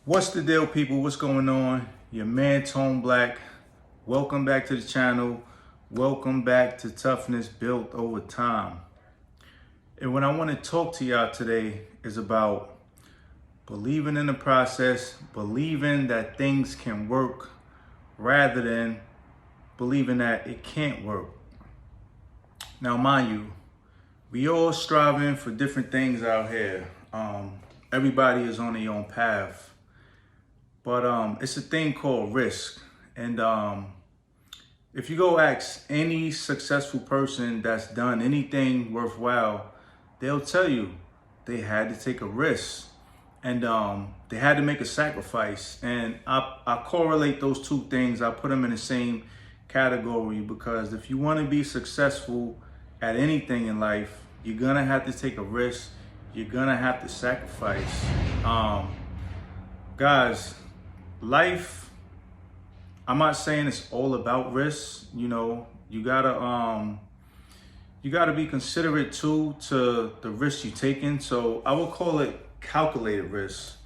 What's the deal, people? What's going on? Your man Tone Black. Welcome back to the channel. Welcome back to Toughness Built Over Time. And what I want to talk to y'all today is about believing in the process, believing that things can work rather than believing that it can't work. Now, mind you, we all striving for different things out here. Everybody is on their own path. But it's a thing called risk. And if you go ask any successful person that's done anything worthwhile, they'll tell you they had to take a risk and they had to make a sacrifice. And I correlate those two things. I put them in the same category because if you want to be successful at anything in life, you're going to have to take a risk. You're going to have to sacrifice. Guys, life, I'm not saying it's all about risk. You know, you gotta be considerate too to the risks you're taking. So I would call it calculated risk,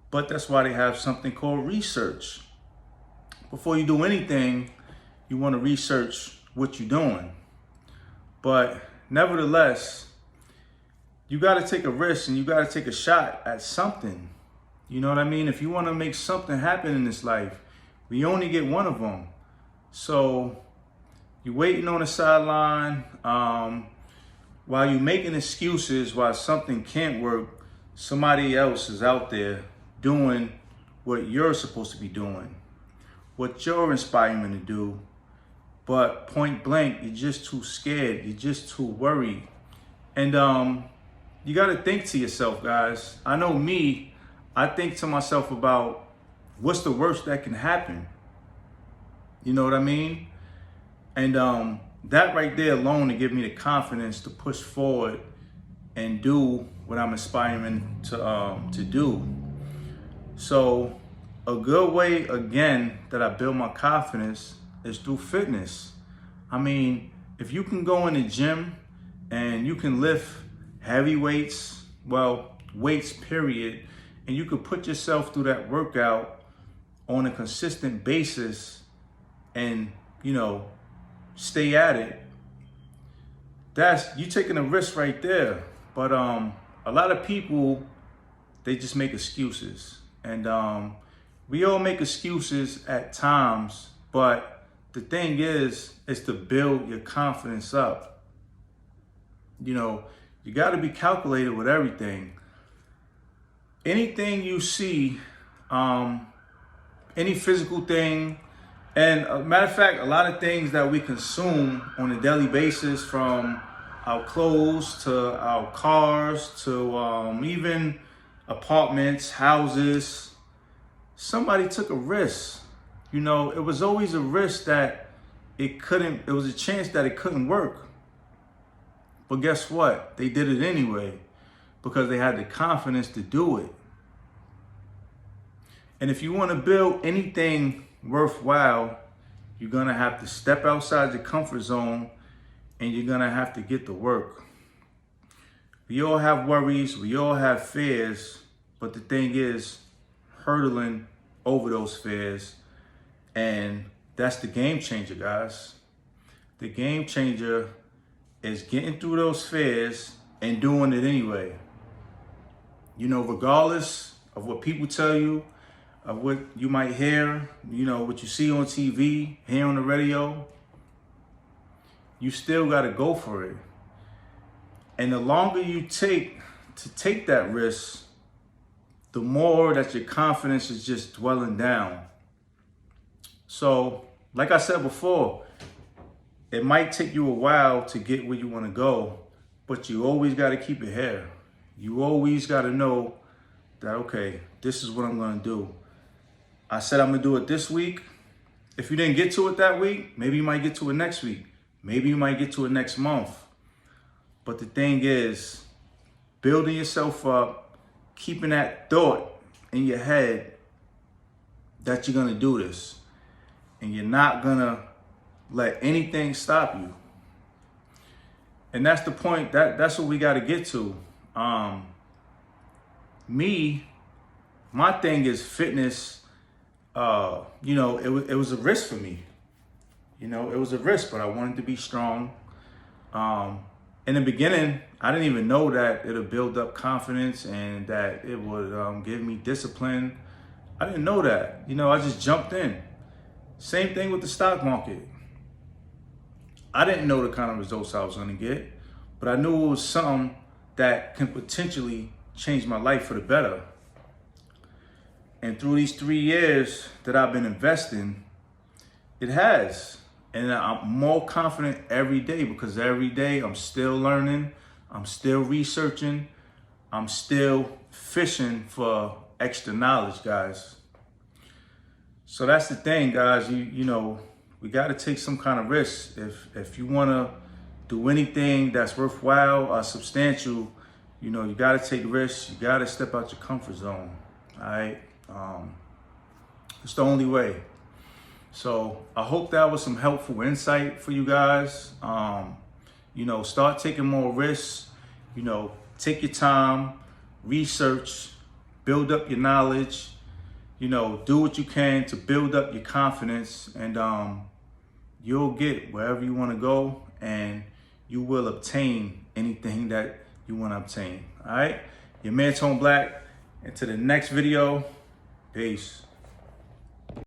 but that's why they have something called research. Before you do anything, you want to research what you're doing. But nevertheless, you got to take a risk and you got to take a shot at something. You know what I mean? If you want to make something happen in this life, we only get one of them. So you're waiting on the sideline while you're making excuses why something can't work. Somebody else is out there doing what you're supposed to be doing, what you're inspiring to do. But point blank, you're just too scared. You're just too worried. And you got to think to yourself, guys. I know me. I think to myself about what's the worst that can happen. You know what I mean? And that right there alone to give me the confidence to push forward and do what I'm aspiring to do. So a good way, again, that I build my confidence is through fitness. I mean, if you can go in the gym and you can lift heavy weights, well, weights period, and you could put yourself through that workout on a consistent basis and, you know, stay at it. That's you taking a risk right there. But a lot of people, they just make excuses. And we all make excuses at times, but the thing is to build your confidence up. You know, you got to be calculated with everything. Anything you see, any physical thing, and a matter of fact, a lot of things that we consume on a daily basis, from our clothes to our cars to even apartments, houses, somebody took a risk. You know, it was always a risk that it was a chance that it couldn't work. But guess what? They did it anyway because they had the confidence to do it. And if you want to build anything worthwhile, you're going to have to step outside your comfort zone and you're going to have to get to work. We all have worries, we all have fears, but the thing is hurdling over those fears. And that's the game changer, guys. The game changer is getting through those fears and doing it anyway. You know, regardless of what people tell you, of what you might hear, you know, what you see on TV, hear on the radio, you still got to go for it. And the longer you take that risk, the more that your confidence is just dwelling down. So, like I said before, it might take you a while to get where you want to go, but you always got to keep it here. You always got to know that, okay, this is what I'm going to do. I said I'm going to do it this week. If you didn't get to it that week, maybe you might get to it next week. Maybe you might get to it next month. But the thing is, building yourself up, keeping that thought in your head that you're going to do this. And you're not going to let anything stop you. And that's the point. That's what we got to get to. Me, my thing is fitness. You know, it was a risk for me. You know, it was a risk, but I wanted to be strong. In the beginning, I didn't even know that it'll build up confidence and that it would give me discipline. I didn't know that. You know, I just jumped in. Same thing with the stock market. I didn't know the kind of results I was going to get, but I knew it was something that can potentially change my life for the better. And through these 3 years that I've been investing, it has. And I'm more confident every day because every day I'm still learning, I'm still researching, I'm still fishing for extra knowledge, guys. So that's the thing, guys. You know, we got to take some kind of risk. If you want to do anything that's worthwhile or substantial, you know, you got to take risks. You got to step out your comfort zone. All right. It's the only way. So I hope that was some helpful insight for you guys. You know, start taking more risks. You know, take your time, research, build up your knowledge. You know, do what you can to build up your confidence, and you'll get wherever you want to go, and you will obtain anything that you want to obtain. All right, your man Tone Black. Until the next video, peace.